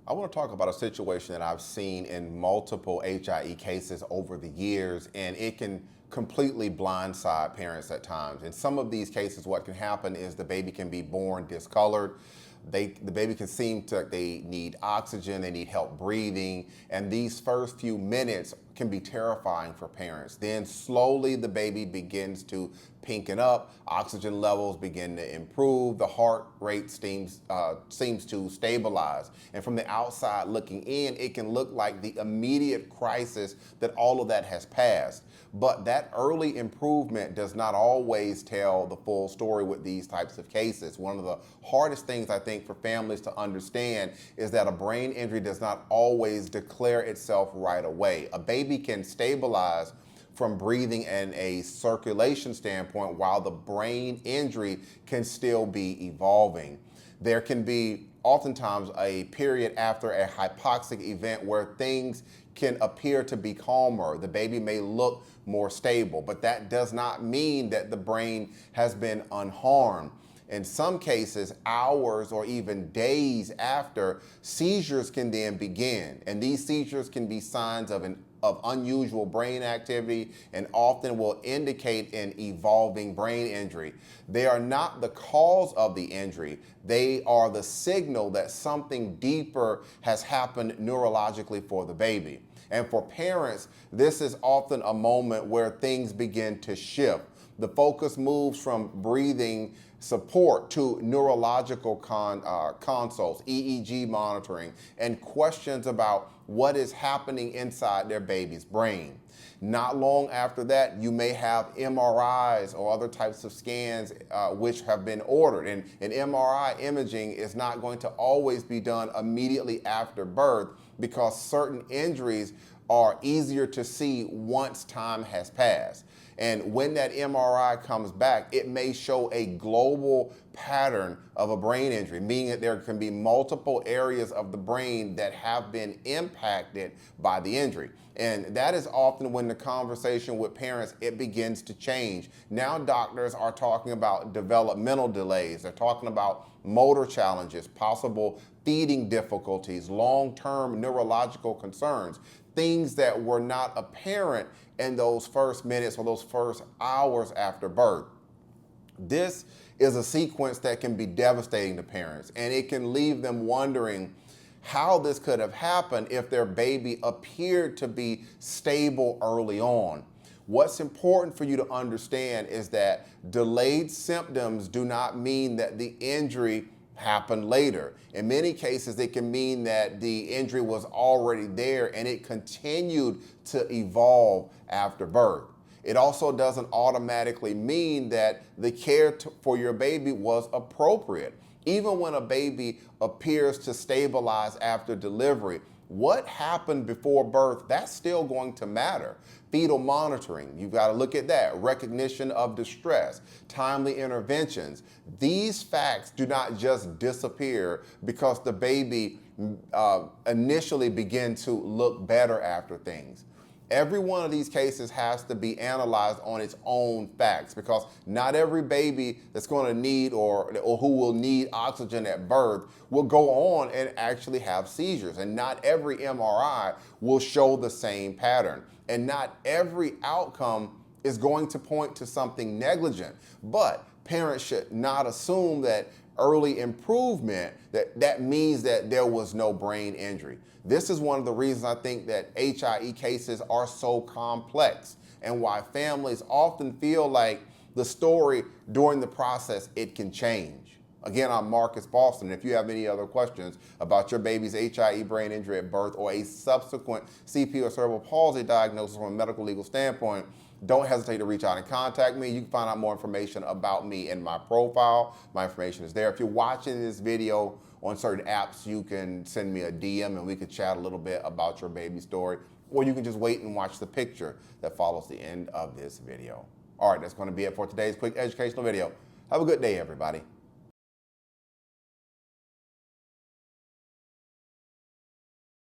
I want to talk about a situation that I've seen in multiple HIE cases over the years, and it can completely blindside parents at times. In some of these cases, what can happen is the baby can be born discolored. The baby can seem to, they need oxygen, they need help breathing, and these first few minutes can be terrifying for parents. Then slowly the baby begins to pinken up, oxygen levels begin to improve, the heart rate seems to stabilize. And from the outside looking in, it can look like the immediate crisis that all of that has passed. But that early improvement does not always tell the full story with these types of cases. One of the hardest things I think for families to understand is that a brain injury does not always declare itself right away. A baby can stabilize from breathing and a circulation standpoint while the brain injury can still be evolving. There can be oftentimes a period after a hypoxic event where things can appear to be calmer. The baby may look more stable, but that does not mean that the brain has been unharmed. In some cases, hours or even days after, seizures can then begin. And these seizures can be signs of unusual brain activity and often will indicate an evolving brain injury. They are not the cause of the injury. They are the signal that something deeper has happened neurologically for the baby. And for parents, this is often a moment where things begin to shift. The focus moves from breathing support to neurological consults, EEG monitoring, and questions about what is happening inside their baby's brain. Not long after that, you may have MRIs or other types of scans which have been ordered. And MRI imaging is not going to always be done immediately after birth because certain injuries are easier to see once time has passed. And when that MRI comes back, it may show a global pattern of a brain injury, meaning that there can be multiple areas of the brain that have been impacted by the injury. And that is often when the conversation with parents, it begins to change. Now doctors are talking about developmental delays. They're talking about motor challenges, possible feeding difficulties, long-term neurological concerns, things that were not apparent in those first minutes or those first hours after birth. This is a sequence that can be devastating to parents, and it can leave them wondering how this could have happened if their baby appeared to be stable early on. What's important for you to understand is that delayed symptoms do not mean that the injury happened later. In many cases, it can mean that the injury was already there and it continued to evolve after birth. It also doesn't automatically mean that the care for your baby was appropriate. Even when a baby appears to stabilize after delivery, what happened before birth, that's still going to matter. Fetal monitoring, you've got to look at that. Recognition of distress, timely interventions. These facts do not just disappear because the baby initially begin to look better after things. Every one of these cases has to be analyzed on its own facts because not every baby that's going to need or who will need oxygen at birth will go on and actually have seizures. And not every MRI will show the same pattern. And not every outcome is going to point to something negligent. But parents should not assume that early improvement, that means that there was no brain injury. This is one of the reasons I think that HIE cases are so complex and why families often feel like the story during the process, it can change. Again, I'm Marcus Boston. If you have any other questions about your baby's HIE brain injury at birth or a subsequent CP or cerebral palsy diagnosis from a medical legal standpoint, don't hesitate to reach out and contact me. You can find out more information about me in my profile. My information is there. If you're watching this video on certain apps, you can send me a DM and we could chat a little bit about your baby story, or you can just wait and watch the picture that follows the end of this video. All right, that's going to be it for today's quick educational video. Have a good day, everybody.